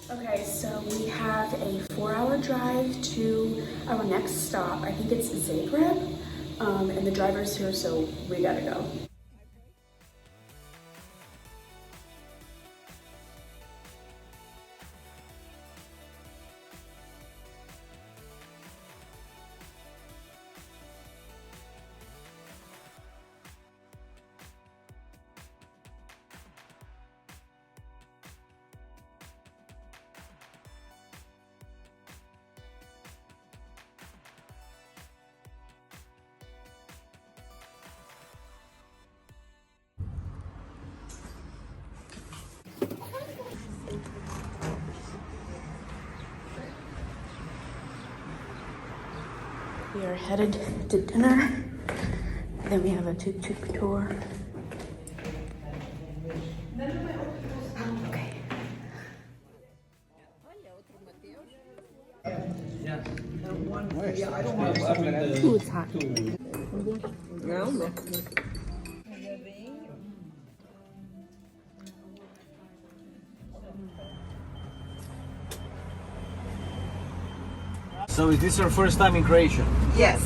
Okay, so we have a 4-hour drive to our next stop. I think it's Zagreb, and the driver's here, so we gotta go. We are headed to dinner. Then we have a tuk-tuk tour. Okay. Ooh, it's hot. So is this your first time in Croatia? Yes.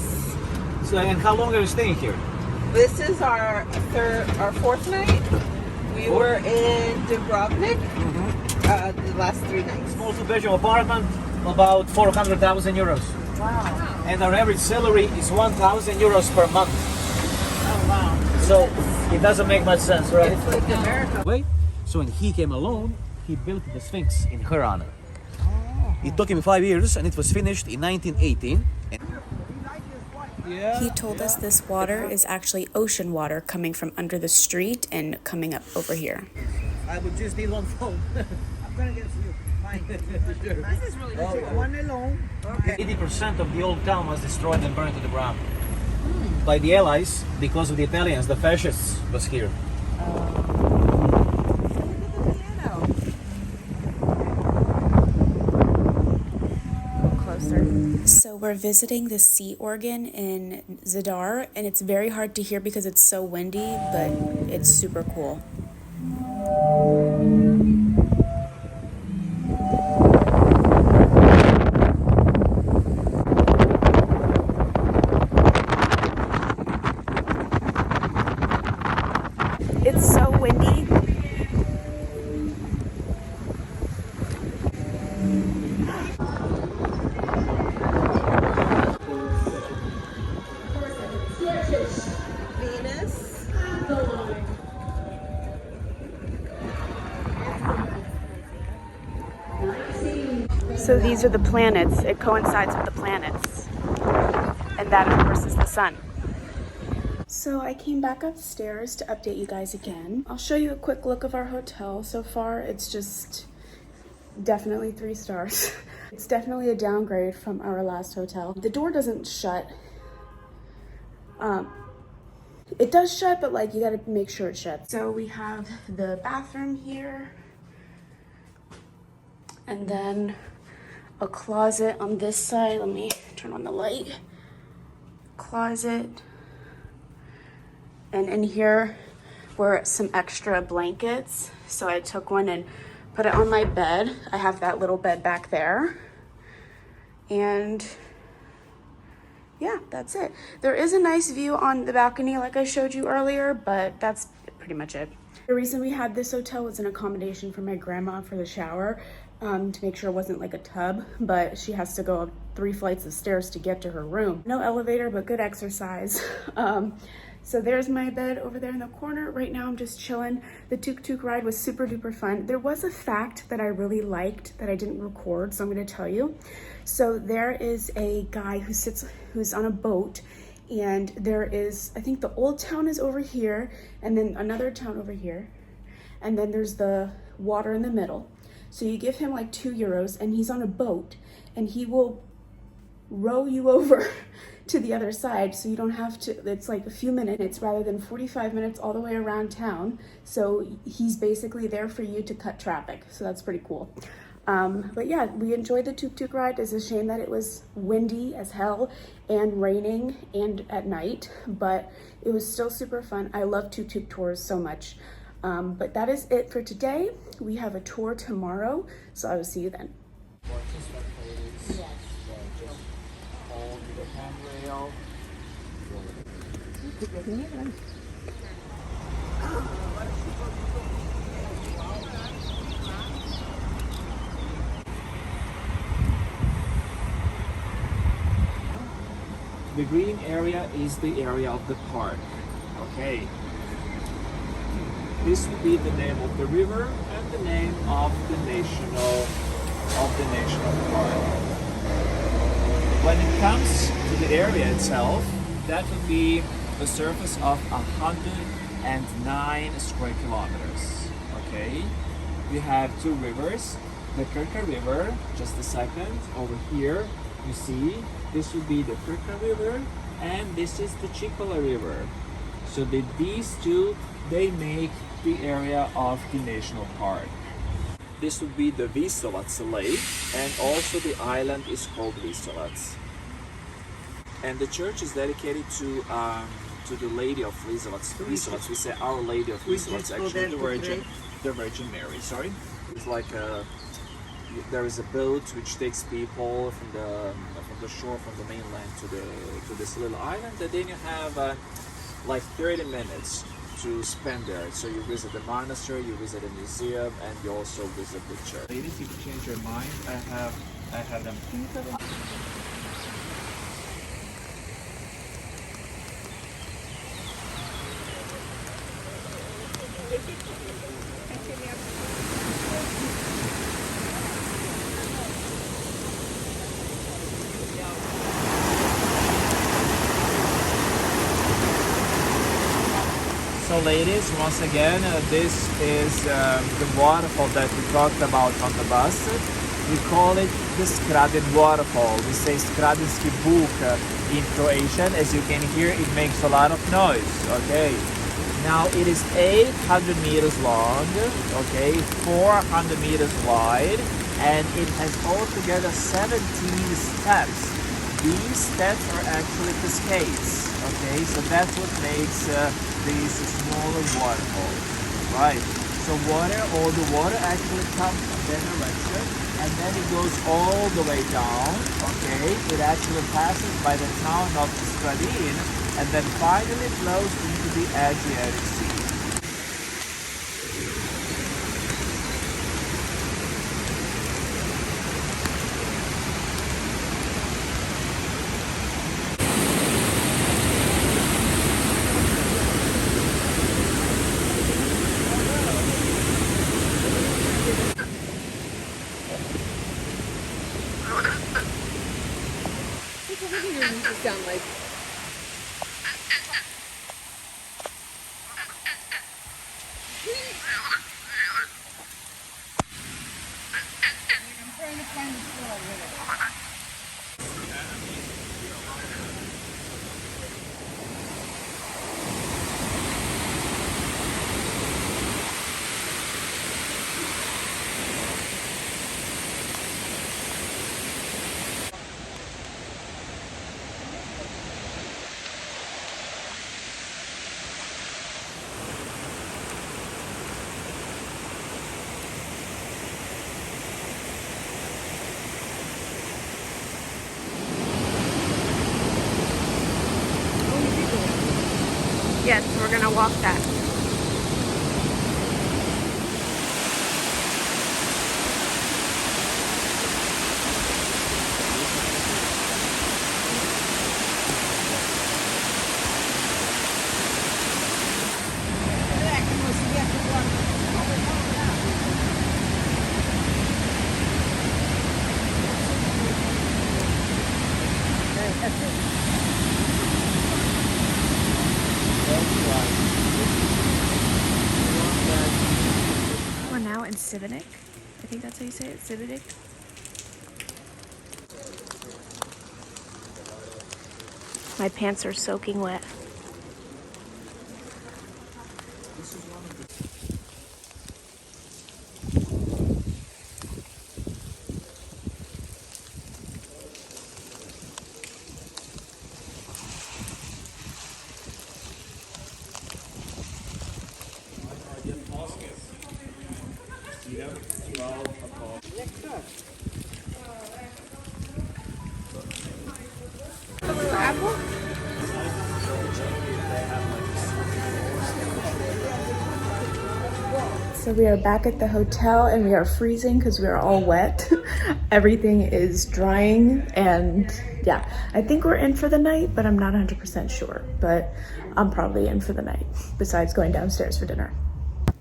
So, and how long are you staying here? This is our fourth night. We were in Dubrovnik the last 3 nights. Small two-bedroom apartment, about 400,000 euros. Wow. And our average salary is 1,000 euros per month. Oh wow. So it doesn't make much sense, right? It's like America. Wait, so when he came alone, he built the Sphinx in her honor. It took him 5 years and it was finished in 1918. He told us this water is actually ocean water coming from under the street and coming up over here. I would just need one phone. I'm gonna get you. Mine. This is really good. One alone. Okay. 80% of the old town was destroyed and burned to the ground. By the Allies, because of the Italians, the fascists was here. So we're visiting the sea organ in Zadar, and it's very hard to hear because it's so windy, but it's super cool. It's so windy. Venus. So these are the planets. It coincides with the planets. And that, of course, is the sun. So I came back upstairs to update you guys again. I'll show you a quick look of our hotel. So far, it's just definitely 3 stars. It's definitely a downgrade from our last hotel. The door doesn't shut. It does shut, but like you gotta make sure it shuts. So we have the bathroom here. And then a closet on this side. Let me turn on the light. Closet. And in here were some extra blankets. So I took one and put it on my bed. I have that little bed back there. And yeah, that's it. There is a nice view on the balcony like I showed you earlier, but that's pretty much it. The reason we had this hotel was an accommodation for my grandma for the shower, to make sure it wasn't like a tub, but she has to go up 3 flights of stairs to get to her room. No elevator, but good exercise. So there's my bed over there in the corner. Right now I'm just chilling. The tuk-tuk ride was super duper fun. There was a fact that I really liked that I didn't record, so I'm gonna tell you. So there is a guy who's on a boat, and there is, I think the old town is over here, and then another town over here, and then there's the water in the middle. So you give him like €2 and he's on a boat, and he will row you over to the other side, so you don't have to, it's like a few minutes rather than 45 minutes all the way around town. So he's basically there for you to cut traffic, so that's pretty cool. But yeah, we enjoyed the tuk-tuk ride. It's a shame that it was windy as hell and raining and at night, but it was still super fun. I love tuk-tuk tours so much. But that is it for today. We have a tour tomorrow, so I will see you then. Hold the handrail. The green area is the area of the park. Okay. This would be the name of the river and the name of the national park. When it comes to the area itself, that would be a surface of 109 square kilometers. Okay. We have two rivers, the Krka River, just a second, over here. You see, this would be the Krka River, and this is the Chikola River. So these two, they make the area of the national park. This would be the Visovac Lake, and also the island is called Visovac. And the church is dedicated to the Lady of Visovac. Visovac, we say Our Lady of Visovac, actually the Virgin Mary. Sorry, it's like there is a boat which takes people from the shore, from the mainland to this little island, and then you have like 30 minutes to spend there. So you visit the monastery, you visit a museum, and you also visit the church. Ladies, if you change your mind, I have them. So ladies, once again, this is the waterfall that we talked about on the bus. We call it the Skradin waterfall. We say Skradinski Buk in Croatian. As you can hear, it makes a lot of noise, okay? Now it is 800 meters long, okay, 400 meters wide, and it has altogether 17 steps. These steps are actually cascades, okay? So that's what makes these smaller waterfalls, right? So all the water actually comes from that direction, and then it goes all the way down, okay? It actually passes by the town of Skradin, and then finally flows into the Adriatic Sea. Sound like Yes, we're gonna walk that. We're now in Sivanik. I think that's how you say it, Sivanik. My pants are soaking wet. So we are back at the hotel and we are freezing because we are all wet. Everything is drying and yeah, I think we're in for the night, but I'm not 100% sure. But I'm probably in for the night besides going downstairs for dinner.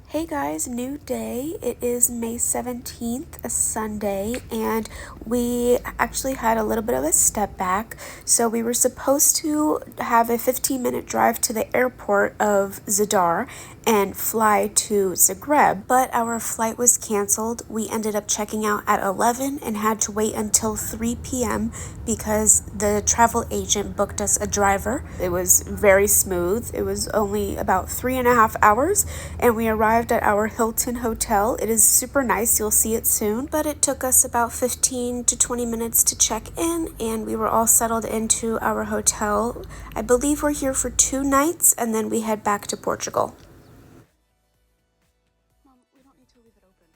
Hey guys, new day. It is May 17th, a Sunday, and we actually had a little bit of a step back. So we were supposed to have a 15-minute drive to the airport of Zadar and fly to Zagreb, but our flight was canceled. We ended up checking out at 11 and had to wait until 3 p.m. because the travel agent booked us a driver. It was very smooth. It was only about 3.5 hours, and we arrived at our Hilton hotel. It is super nice. You'll see it soon, but it took us about 15 to 20 minutes to check in, and we were all settled into our hotel. I believe we're here for 2 nights, and then we head back to Portugal. Mom, we don't need to leave it open.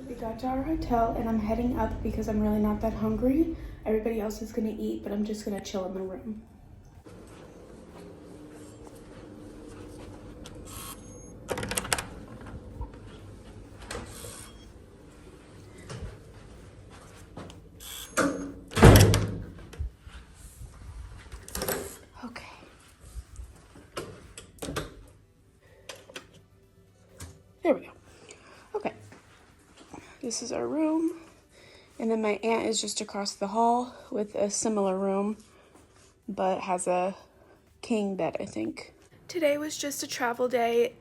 We got to our hotel and I'm heading up because I'm really not that hungry. Everybody else is gonna eat, but I'm just gonna chill in the room. Okay. There we go. Okay. This is our room, and then my aunt is just across the hall with a similar room, but has a king bed, I think. Today was just a travel day.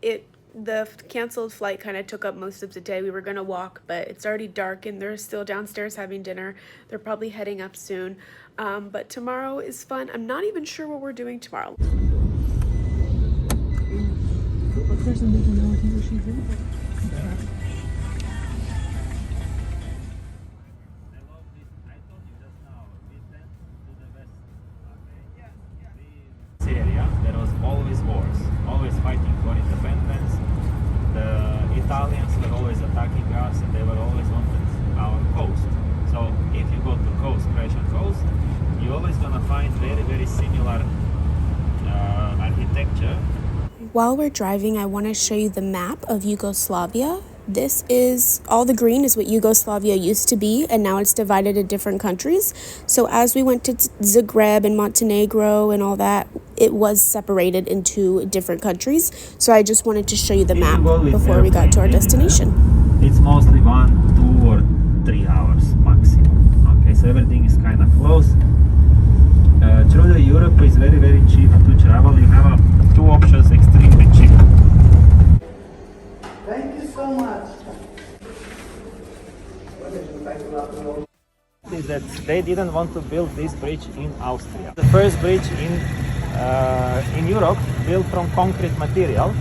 The canceled flight kind of took up most of the day. We were gonna walk, but it's already dark and they're still downstairs having dinner. They're probably heading up soon. But tomorrow is fun. I'm not even sure what we're doing tomorrow. Area, there was always wars, always fighting for independence. The Italians were always attacking us and they were always wanted our coast. So if you go to coast, Croatian coast, you're always gonna find very, very similar architecture. While we're driving, I want to show you the map of Yugoslavia. This is, all the green is what Yugoslavia used to be, and now it's divided into different countries. So as we went to Zagreb and Montenegro and all that, it was separated into different countries. So I just wanted to show you the map before we got to our destination. It's mostly 1, 2 or 3 hours maximum. Okay, so everything is kind of close. Through Europe is very, very cheap to travel. You have 2 options extremely cheap. Thank you so much. Is that they didn't want to build this bridge in Austria. The first bridge in Europe built from concrete material,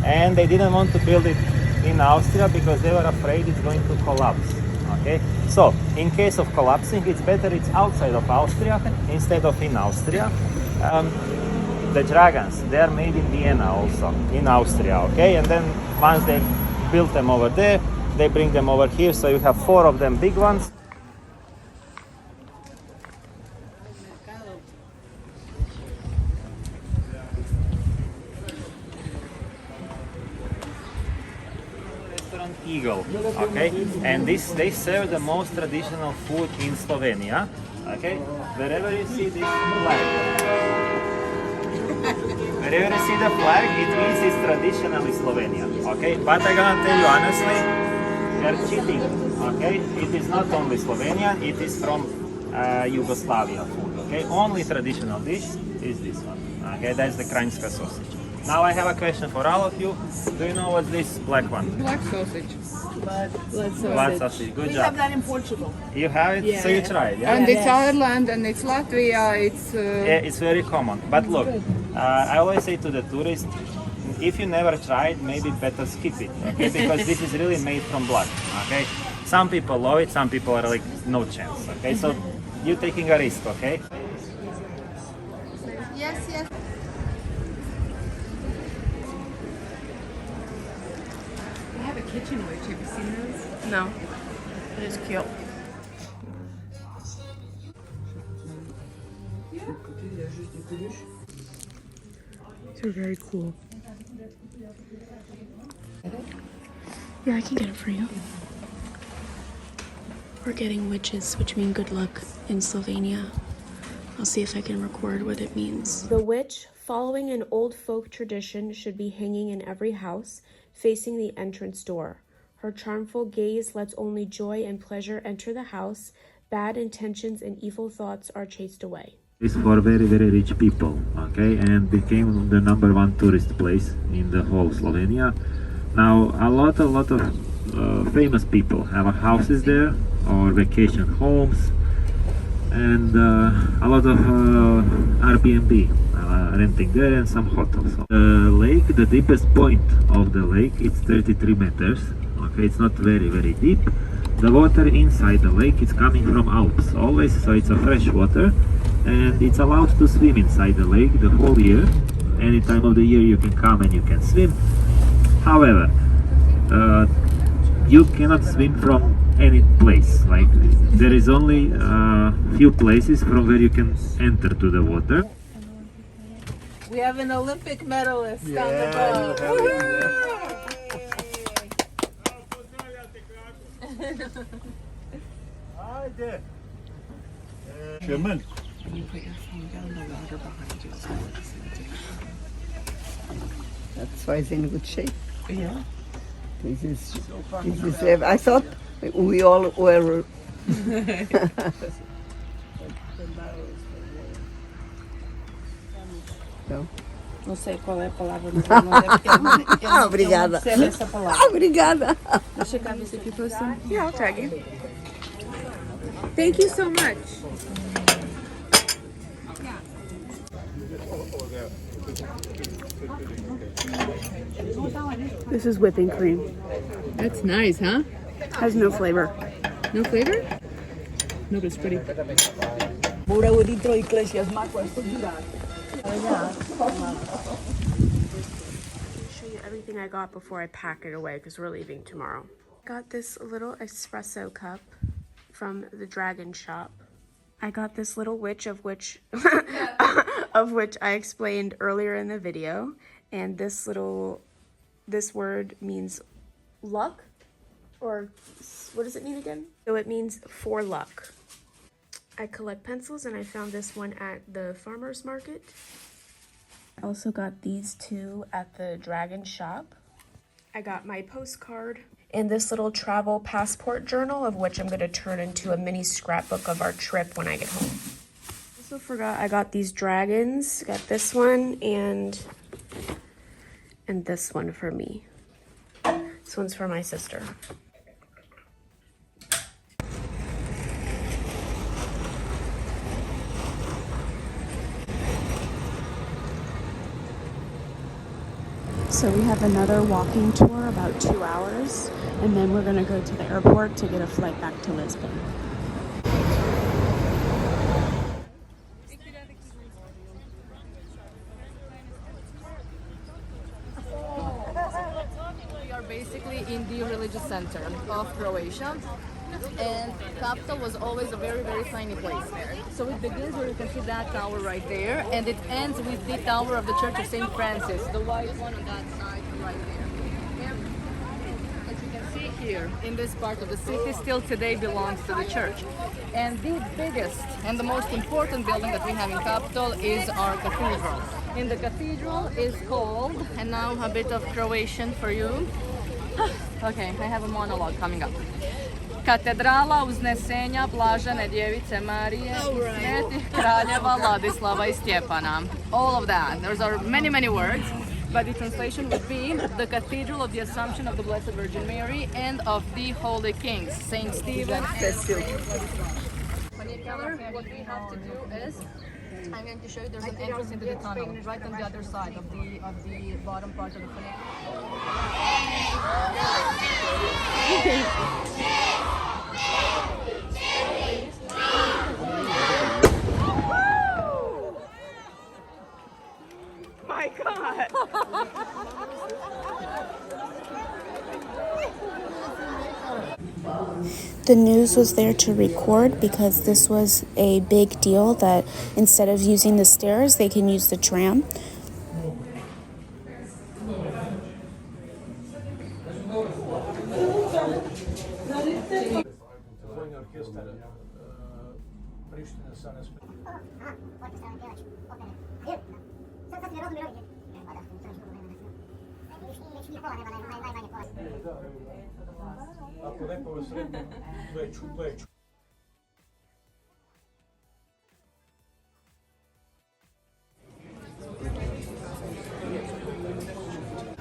and they didn't want to build it in Austria because they were afraid it's going to collapse. Okay, so in case of collapsing, it's better it's outside of Austria instead of in Austria. The dragons, they are made in Vienna also, in Austria, okay? And then once they built them over there, they bring them over here, so you have 4 of them big ones. Restaurant Eagle, okay? And they serve the most traditional food in Slovenia, okay? Wherever you see this flag, wherever you see the flag, it means it's traditionally Slovenia, okay? But I'm gonna tell you honestly, they're cheating, okay? It is not only Slovenian, it is from Yugoslavia food, okay? Only traditional dish is this one, okay? That's the Kranjska sausage. Now I have a question for all of you. Do you know what's this black one? Black sausage. Blood sausage, good We job. have that in Portugal. You have it? So you tried, yeah? And it's Ireland and it's Latvia. It's Yeah, it's very common. But look, I always say to the tourists, if you never tried, maybe better skip it, okay? Because this is really made from blood, okay? Some people love it, some people are like, no chance, okay? So you're taking a risk, okay? Yes, yes. I have a kitchen witch. Have you seen those? No, it is cute. These are very cool. Yeah, I can get it for you. We're getting witches, which mean good luck in Slovenia. I'll see if I can record what it means. The witch, following an old folk tradition, should be hanging in every house, facing the entrance door. Her charmful gaze lets only joy and pleasure enter the house. Bad intentions and evil thoughts are chased away. It's for very, very rich people, okay, and became the #1 tourist place in the whole Slovenia. Now, a lot of famous people have houses there or vacation homes, and a lot of Airbnb renting there, and some hotels. The lake, the deepest point of the lake, it's 33 meters. Okay, it's not very, very deep. The water inside the lake is coming from Alps always, so it's a fresh water, and it's allowed to swim inside the lake the whole year. Any time of the year you can come and you can swim. However, you cannot swim from any place. Like, there is only a few places from where you can enter to the water. We have an Olympic medalist on the boat. Woohoo! German. You put your phone down the water behind you. That's why it's in good shape. Yeah. This is I thought we all were. No. No sé cuál es la palabra. Obrigada. Obrigada. Yeah, I'll tag you. Thank you so much. This is whipping cream. That's nice, huh? Has no flavor. No flavor? No, but it's pretty. Show you everything I got before I pack it away because we're leaving tomorrow. Got this little espresso cup from the Dragon Shop. I got this little witch of which I explained earlier in the video, and this word means luck, or what does it mean again? So it means for luck. I collect pencils, and I found this one at the farmer's market. I also got these two at the Dragon Shop. I got my postcard and this little travel passport journal, of which I'm going to turn into a mini scrapbook of our trip when I get home. Also forgot I got these dragons. Got this one and this one for me. This one's for my sister. So we have another walking tour, about 2 hours, and then we're gonna go to the airport to get a flight back to Lisbon. We are basically in the religious center of Croatia, and capital was always a very, very tiny place. So it begins where you can see that tower right there, and it ends with the tower of the Church of St. Francis, the white one on that side right there. As you can see here, in this part of the city, still today belongs to the church. And the biggest and the most important building that we have in capital is our cathedral. And the cathedral is called, and now a bit of Croatian for you. Okay, I have a monologue coming up. Katedrala uznesenja Blažene Djevice Marije i svetih kraljeva Ladislava i Stjepana. All of that. There's many, many words, but the translation would be the Cathedral of the Assumption of the Blessed Virgin Mary and of the Holy Kings, Saint Stephen and Saint Ladislav. What we have to do is I'm going to show you there's an entrance into the tunnel right on the other side of the bottom part of the funnel. My God. The news was there to record because this was a big deal that instead of using the stairs, they can use the tram.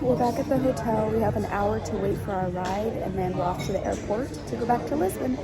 We're back at the hotel. We have an hour to wait for our ride, and then we're off to the airport to go back to Lisbon.